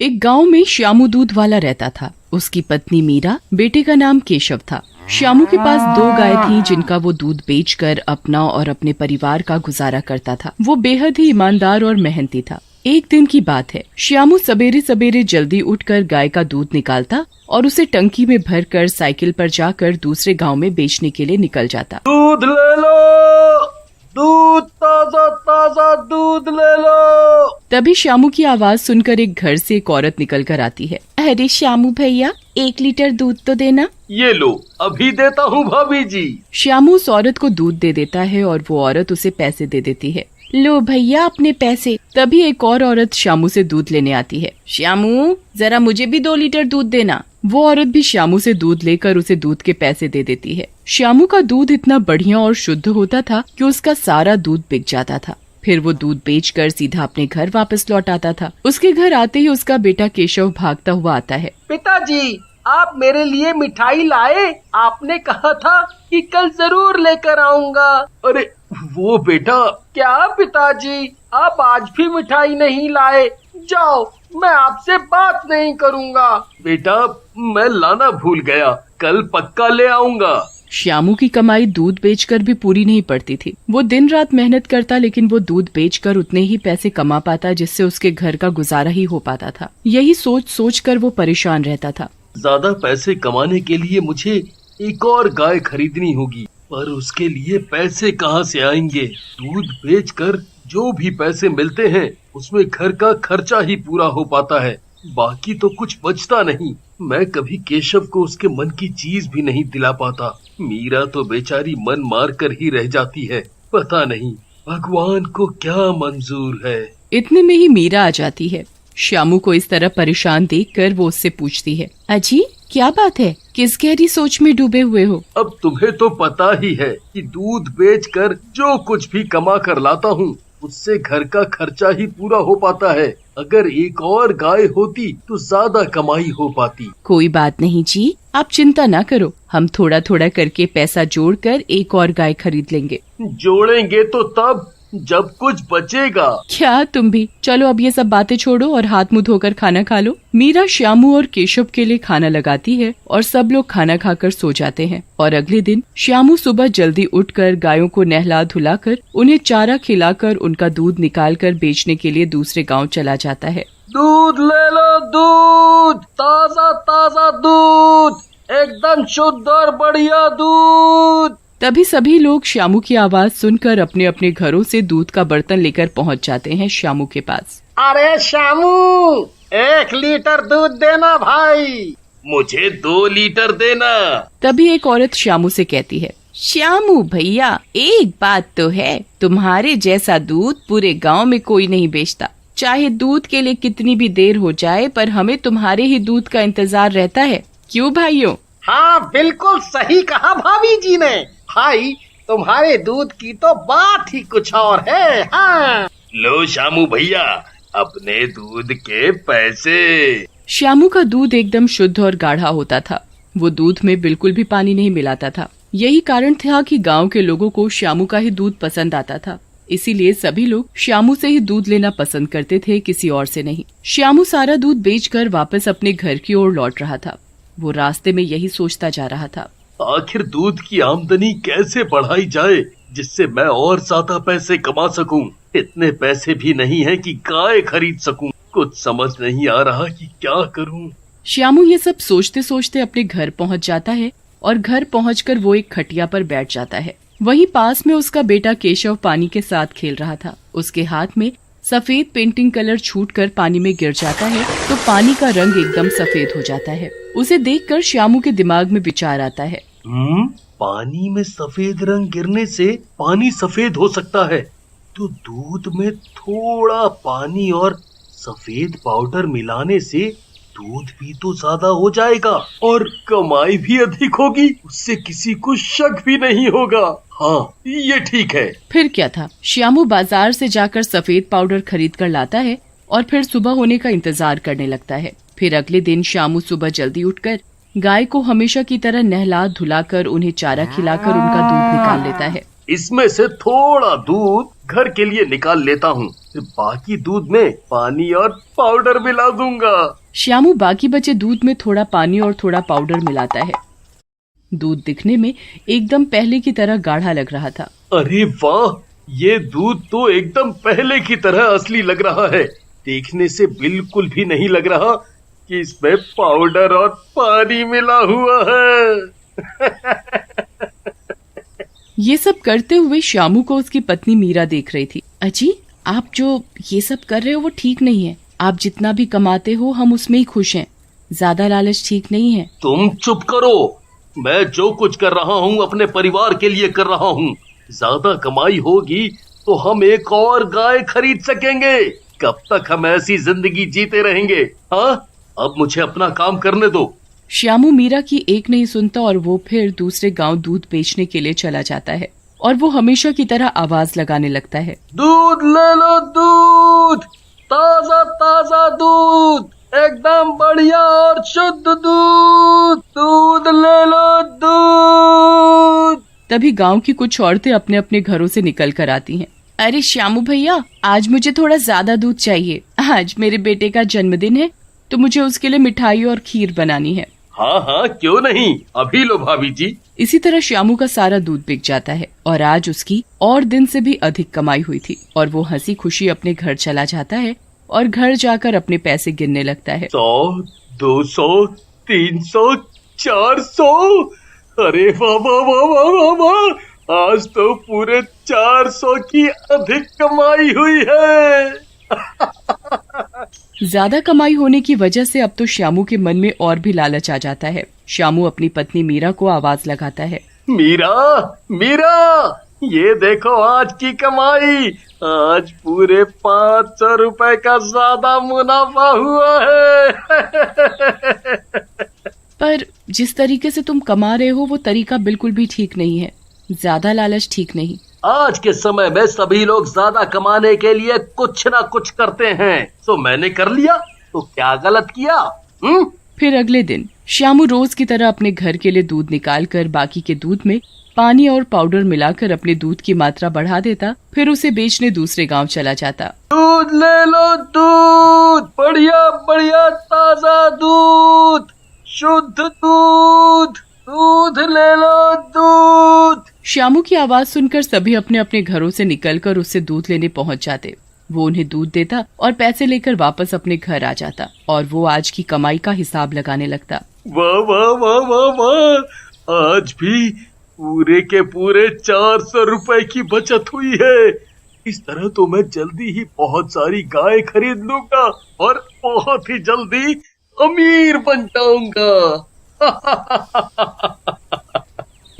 एक गांव में श्यामू दूध वाला रहता था। उसकी पत्नी मीरा, बेटे का नाम केशव था। श्यामू के पास 2 गाय थीं जिनका वो दूध बेचकर अपना और अपने परिवार का गुजारा करता था। वो बेहद ही ईमानदार और मेहनती था। एक दिन की बात है, श्यामू सवेरे सवेरे जल्दी उठकर गाय का दूध निकालता और उसे टंकी में भरकर साइकिल पर जाकर दूसरे गांव में बेचने के लिए निकल जाता। दूध ले लो, दूध, ताजा ताजा दूध ले लो। तभी श्यामू की आवाज सुनकर एक घर से एक औरत निकल कर आती है। अरे श्यामू भैया, 1 लीटर दूध तो देना। ये लो, अभी देता हूँ भाभी जी। श्यामू उस औरत को दूध दे देता है और वो औरत उसे पैसे दे देती है। लो भैया अपने पैसे। तभी एक और औरत श्यामू से दूध लेने आती है। श्यामू, जरा मुझे भी 2 लीटर दूध देना। वो औरत भी श्यामू से दूध लेकर उसे दूध के पैसे दे देती है। श्यामू का दूध इतना बढ़िया और शुद्ध होता था कि उसका सारा दूध बिक जाता था। फिर वो दूध बेचकर सीधा अपने घर वापस लौट आता था। उसके घर आते ही उसका बेटा केशव भागता हुआ आता है। पिताजी, आप मेरे लिए मिठाई लाए? आपने कहा था कि कल जरूर लेकर आऊंगा। अरे वो बेटा। क्या पिताजी, आप आज भी मिठाई नहीं लाए? जाओ, मैं आपसे बात नहीं करूंगा। बेटा, मैं लाना भूल गया, कल पक्का ले आऊंगा। श्यामू की कमाई दूध बेचकर भी पूरी नहीं पड़ती थी। वो दिन रात मेहनत करता, लेकिन वो दूध बेचकर उतने ही पैसे कमा पाता जिससे उसके घर का गुजारा ही हो पाता था। यही सोच सोच कर वो परेशान रहता था। ज्यादा पैसे कमाने के लिए मुझे एक और गाय खरीदनी होगी, पर उसके लिए पैसे कहाँ से आएंगे? दूध बेचकर जो भी पैसे मिलते हैं उसमें घर का खर्चा ही पूरा हो पाता है, बाकी तो कुछ बचता नहीं। मैं कभी केशव को उसके मन की चीज भी नहीं दिला पाता। मीरा तो बेचारी मन मार कर ही रह जाती है। पता नहीं भगवान को क्या मंजूर है। इतने में ही मीरा आ जाती है। श्यामू को इस तरह परेशान देखकर वो उससे पूछती है, अजी क्या बात है, किस गहरी सोच में डूबे हुए हो? अब तुम्हें तो पता ही है कि दूध बेचकर जो कुछ भी कमा कर लाता हूँ उससे घर का खर्चा ही पूरा हो पाता है। अगर एक और गाय होती तो ज्यादा कमाई हो पाती। कोई बात नहीं जी, आप चिंता ना करो, हम थोड़ा थोड़ा करके पैसा जोड़कर एक और गाय खरीद लेंगे। जोड़ेंगे तो तब जब कुछ बचेगा। क्या तुम भी? चलो अब ये सब बातें छोड़ो और हाथ मुंह धोकर खाना खा लो। मीरा श्यामू और केशव के लिए खाना लगाती है और सब लोग खाना खाकर सो जाते हैं। और अगले दिन श्यामू सुबह जल्दी उठकर गायों को नहला धुलाकर उन्हें चारा खिलाकर उनका दूध निकालकर बेचने के लिए दूसरे गाँव चला जाता है। दूध ले लो, दूध, ताजा ताजा दूध, एकदम शुद्ध और बढ़िया दूध। तभी सभी लोग श्यामू की आवाज सुनकर अपने अपने घरों से दूध का बर्तन लेकर पहुंच जाते हैं श्यामू के पास। अरे श्यामू, 1 लीटर दूध देना भाई। मुझे 2 लीटर देना। तभी एक औरत श्यामू से कहती है, श्यामू भैया, एक बात तो है, तुम्हारे जैसा दूध पूरे गांव में कोई नहीं बेचता। चाहे दूध के लिए कितनी भी देर हो जाए, पर हमें तुम्हारे ही दूध का इंतजार रहता है। क्यों भाइयों? हाँ, बिल्कुल सही कहा भाभी जी ने। भाई, तुम्हारे दूध की तो बात ही कुछ और है। हाँ। लो श्यामू भैया, अपने दूध के पैसे। श्यामू का दूध एकदम शुद्ध और गाढ़ा होता था। वो दूध में बिल्कुल भी पानी नहीं मिलाता था। यही कारण था कि गांव के लोगों को श्यामू का ही दूध पसंद आता था। इसीलिए सभी लोग श्यामू से ही दूध लेना पसंद करते थे, किसी और से नहीं। श्यामू सारा दूध बेचकर वापस अपने घर की ओर लौट रहा था। वो रास्ते में यही सोचता जा रहा था, आखिर दूध की आमदनी कैसे बढ़ाई जाए जिससे मैं और ज्यादा पैसे कमा सकूं। इतने पैसे भी नहीं है कि गाय खरीद सकूं। कुछ समझ नहीं आ रहा कि क्या करूं। श्यामू ये सब सोचते सोचते अपने घर पहुंच जाता है और घर पहुंचकर वो एक खटिया पर बैठ जाता है। वहीं पास में उसका बेटा केशव पानी के साथ खेल रहा था। उसके हाथ में सफेद पेंटिंग कलर छूटकर पानी में गिर जाता है तो पानी का रंग एकदम सफेद हो जाता है। उसे देखकर श्यामू के दिमाग में विचार आता है, पानी में सफेद रंग गिरने से पानी सफेद हो सकता है, तो दूध में थोड़ा पानी और सफेद पाउडर मिलाने से दूध भी तो ज्यादा हो जाएगा और कमाई भी अधिक होगी। उससे किसी को शक भी नहीं होगा। हाँ, ये ठीक है। फिर क्या था, श्यामू बाजार से जाकर सफेद पाउडर खरीद कर लाता है और फिर सुबह होने का इंतजार करने लगता है। फिर अगले दिन श्यामू सुबह जल्दी उठकर गाय को हमेशा की तरह नहला धुलाकर उन्हें चारा खिलाकर उनका दूध निकाल लेता है। इसमें से थोड़ा दूध घर के लिए निकाल लेता हूँ। फिर बाकी दूध में पानी और पाउडर मिला दूंगा। श्यामू बाकी बचे दूध में थोड़ा पानी और थोड़ा पाउडर मिलाता है। दूध दिखने में एकदम पहले की तरह गाढ़ा लग रहा था। अरे वाह, ये दूध तो एकदम पहले की तरह असली लग रहा है। देखने से बिल्कुल भी नहीं लग रहा कि इसमें पाउडर और पानी मिला हुआ है। ये सब करते हुए श्यामू को उसकी पत्नी मीरा देख रही थी। अजी, आप जो ये सब कर रहे हो वो ठीक नहीं है। आप जितना भी कमाते हो हम उसमें ही खुश हैं। ज्यादा लालच ठीक नहीं है। तुम चुप करो। मैं जो कुछ कर रहा हूँ अपने परिवार के लिए कर रहा हूँ। ज्यादा कमाई होगी तो हम एक और गाय खरीद सकेंगे। कब तक हम ऐसी जिंदगी जीते रहेंगे? हाँ, अब मुझे अपना काम करने दो। श्यामू मीरा की एक नहीं सुनता और वो फिर दूसरे गांव दूध बेचने के लिए चला जाता है और वो हमेशा की तरह आवाज लगाने लगता है। दूध ले लो, दूध, ताजा ताजा दूध, एकदम बढ़िया और शुद्ध दूध, दूध ले लो, दूध। तभी गांव की कुछ औरतें अपने अपने घरों से निकल कर आती हैं। अरे श्यामू भैया, आज मुझे थोड़ा ज्यादा दूध चाहिए। आज मेरे बेटे का जन्मदिन है तो मुझे उसके लिए मिठाई और खीर बनानी है। हाँ हाँ, क्यों नहीं, अभी लो भाभी जी। इसी तरह श्यामू का सारा दूध बिक जाता है और आज उसकी और दिन से भी अधिक कमाई हुई थी और वो हंसी खुशी अपने घर चला जाता है और घर जाकर अपने पैसे गिनने लगता है। 100, 200, 300, 400। अरे वाह वाह वाह वाह वाह वाह, आज तो पूरे 400 की अधिक कमाई हुई है। ज्यादा कमाई होने की वजह से अब तो श्यामू के मन में और भी लालच आ जाता है। श्यामू अपनी पत्नी मीरा को आवाज लगाता है। मीरा, मीरा, ये देखो आज की कमाई। आज पूरे 500 रुपए का ज्यादा मुनाफा हुआ है। पर जिस तरीके से तुम कमा रहे हो वो तरीका बिल्कुल भी ठीक नहीं है। ज्यादा लालच ठीक नहीं। आज के समय में सभी लोग ज्यादा कमाने के लिए कुछ ना कुछ करते हैं, तो मैंने कर लिया, तो क्या गलत किया? फिर अगले दिन श्यामू रोज की तरह अपने घर के लिए दूध निकालकर बाकी के दूध में पानी और पाउडर मिलाकर अपने दूध की मात्रा बढ़ा देता, फिर उसे बेचने दूसरे गांव चला जाता। दूध ले लो, दूध, बढ़िया बढ़िया ताजा दूध, शुद्ध दूध, दूध ले लो, दूध। श्यामू की आवाज सुनकर सभी अपने अपने घरों से निकलकर उससे दूध लेने पहुंच जाते। वो उन्हें दूध देता और पैसे लेकर वापस अपने घर आ जाता और वो आज की कमाई का हिसाब लगाने लगता। वाह वाह वाह वाह वाह, आज भी पूरे के पूरे 400 रुपए की बचत हुई है। इस तरह तो मैं जल्दी ही बहुत सारी गाय खरीद लूंगा और बहुत ही जल्दी अमीर बन जाऊंगा।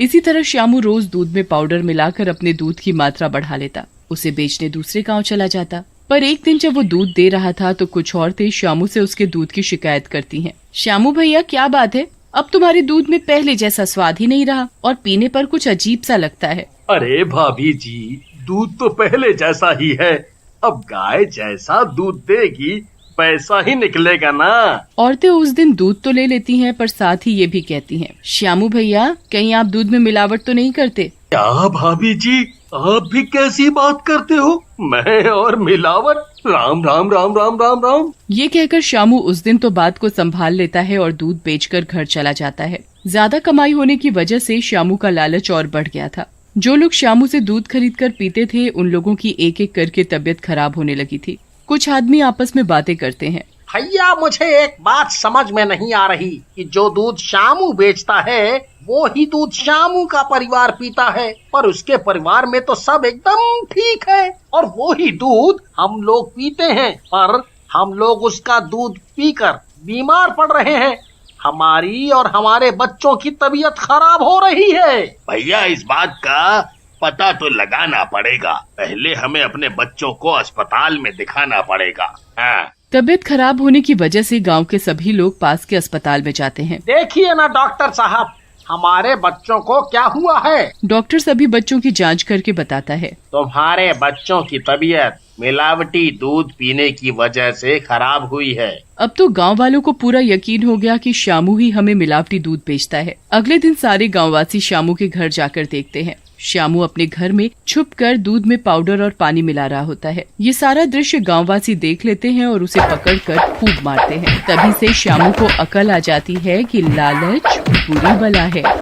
इसी तरह श्यामू रोज दूध में पाउडर मिलाकर अपने दूध की मात्रा बढ़ा लेता, उसे बेचने दूसरे गांव चला जाता। पर एक दिन जब वो दूध दे रहा था तो कुछ औरतें श्यामू से उसके दूध की शिकायत करती हैं। श्यामू भैया, क्या बात है? अब तुम्हारे दूध में पहले जैसा स्वाद ही नहीं रहा और पीने पर कुछ अजीब सा लगता है। अरे भाभी जी, दूध तो पहले जैसा ही है। अब गाय जैसा दूध देगी पैसा ही निकलेगा ना। औरतें उस दिन दूध तो ले लेती हैं पर साथ ही ये भी कहती हैं, श्यामू भैया, कहीं आप दूध में मिलावट तो नहीं करते? क्या भाभी जी, आप भी कैसी बात करते हो? मैं और मिलावट? राम राम राम राम राम राम। ये कहकर श्यामू उस दिन तो बात को संभाल लेता है और दूध बेचकर घर चला जाता है। ज्यादा कमाई होने की वजह से श्यामू का लालच और बढ़ गया था। जो लोग श्यामू से दूध खरीद कर पीते थे उन लोगों की एक एक करके तबीयत खराब होने लगी थी। कुछ आदमी आपस में बातें करते हैं। भैया, मुझे एक बात समझ में नहीं आ रही कि जो दूध श्यामू बेचता है वो ही दूध श्यामू का परिवार पीता है, पर उसके परिवार में तो सब एकदम ठीक है, और वो ही दूध हम लोग पीते हैं, पर हम लोग उसका दूध पीकर बीमार पड़ रहे हैं। हमारी और हमारे बच्चों की तबीयत खराब हो रही है। भैया, इस बात का पता तो लगाना पड़ेगा। पहले हमें अपने बच्चों को अस्पताल में दिखाना पड़ेगा। हाँ। तबीयत खराब होने की वजह से गांव के सभी लोग पास के अस्पताल में जाते हैं। देखिए ना डॉक्टर साहब, हमारे बच्चों को क्या हुआ है? डॉक्टर सभी बच्चों की जांच करके बताता है, तुम्हारे बच्चों की तबीयत मिलावटी दूध पीने की वजह से खराब हुई है। अब तो गांव वालों को पूरा यकीन हो गया कि श्यामू ही हमें मिलावटी दूध बेचता है। अगले दिन सारे गांववासी श्यामू के घर जाकर देखते हैं। श्यामू अपने घर में छुपकर दूध में पाउडर और पानी मिला रहा होता है। ये सारा दृश्य गांववासी देख लेते हैं और उसे पकड़कर खूब मारते हैं। तभी से श्यामू को अकल आ जाती है कि लालच बुरी बला है।